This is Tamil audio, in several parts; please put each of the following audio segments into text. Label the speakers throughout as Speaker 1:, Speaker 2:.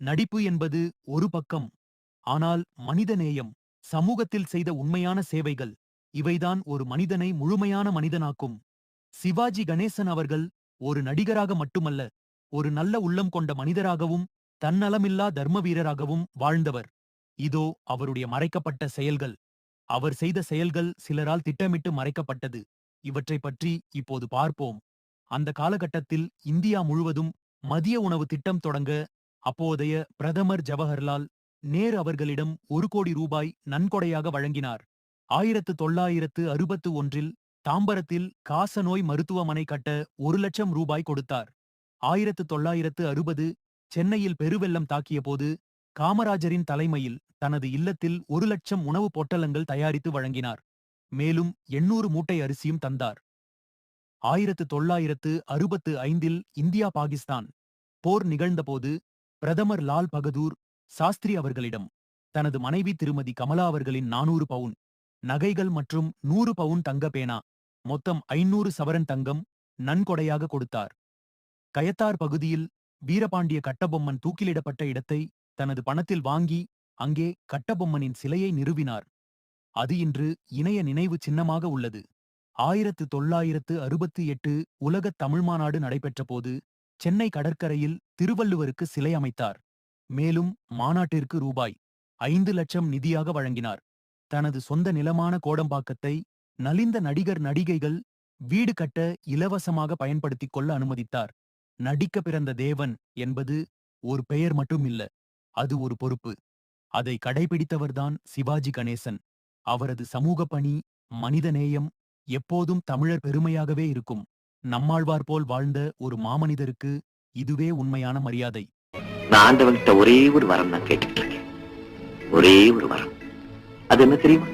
Speaker 1: நடிப்பு என்பது ஒரு பக்கம். ஆனால் மனிதநேயம், சமூகத்தில் செய்த உண்மையான சேவைகள், இவைதான் ஒரு மனிதனை முழுமையான மனிதனாக்கும். சிவாஜி கணேசன் அவர்கள் ஒரு நடிகராக மட்டுமல்ல, ஒரு நல்ல உள்ளம் கொண்ட மனிதராகவும், தன்னலமில்லா தர்ம வீரராகவும் வாழ்ந்தவர். இதோ அவருடைய மறைக்கப்பட்ட செயல்கள். அவர் செய்த செயல்கள் சிலரால் திட்டமிட்டு மறைக்கப்பட்டது. இவற்றைப் பற்றி இப்போது பார்ப்போம். அந்த காலகட்டத்தில் இந்தியா முழுவதும் மதிய உணவு திட்டம் தொடங்க அப்போதைய பிரதமர் ஜவஹர்லால் நேரு அவர்களிடம் 1 கோடி ரூபாய் நன்கொடையாக வழங்கினார். 1961இல் தாம்பரத்தில் காசநோய் மருத்துவமனை கட்ட 1 லட்சம் ரூபாய் கொடுத்தார். 1960 சென்னையில் பெருவெள்ளம் தாக்கியபோது காமராஜரின் தலைமையில் தனது இல்லத்தில் 1 லட்சம் உணவு பொட்டலங்கள் தயாரித்து வழங்கினார். மேலும் 800 மூட்டை அரிசியும் தந்தார். 1965இல் இந்தியா பாகிஸ்தான் போர் நிகழ்ந்தபோது பிரதமர் லால் பகதூர் சாஸ்திரி அவர்களிடம் தனது மனைவி திருமதி கமலா அவர்களின் 400 பவுன் நகைகள் மற்றும் 100 பவுன் தங்க பேனா, மொத்தம் 500 சவரன் தங்கம் நன்கொடையாக கொடுத்தார். கயத்தார் பகுதியில் வீரபாண்டிய கட்டபொம்மன் தூக்கிலிடப்பட்ட இடத்தை தனது பணத்தில் வாங்கி அங்கே கட்டபொம்மனின் சிலையை நிறுவினார். அது இன்று இணைய நினைவு சின்னமாக உள்ளது. 1968 உலகத் தமிழ் மாநாடு நடைபெற்றபோது சென்னை கடற்கரையில் திருவள்ளுவருக்கு சிலை அமைத்தார். மேலும் மாநாட்டிற்கு ரூபாய் 5 லட்சம் நிதியாக வழங்கினார். தனது சொந்த நிலமான கோடம்பாக்கத்தை நலிந்த நடிகர் நடிகைகள் வீடு கட்ட இலவசமாக பயன்படுத்திக் கொள்ள அனுமதித்தார். நடிக்க பிறந்த தேவன் என்பது ஒரு பெயர் மட்டும் இல்ல, அது ஒரு பொறுப்பு. அதை கடைபிடித்தவர்தான் சிவாஜி கணேசன். அவரது சமூக பணி, மனிதநேயம் எப்போதும் தமிழர் பெருமையாகவே இருக்கும். நம்மாழ்வார் போல் வாழ்ந்த ஒரு மாமனிதருக்கு இதுவே உண்மையான மரியாதை.
Speaker 2: நான் ஆண்டவன்கிட்ட ஒரே ஒரு வரம் தான் கேட்டுட்டு இருக்கேன். ஒரே ஒரு வரம். அது என்ன தெரியுமா?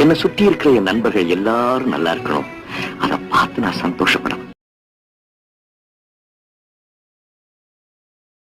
Speaker 2: என்ன சுற்றி இருக்கிற என் நண்பர்கள் எல்லாரும் நல்லா இருக்கணும். அதை பார்த்து நான் சந்தோஷப்படணும்.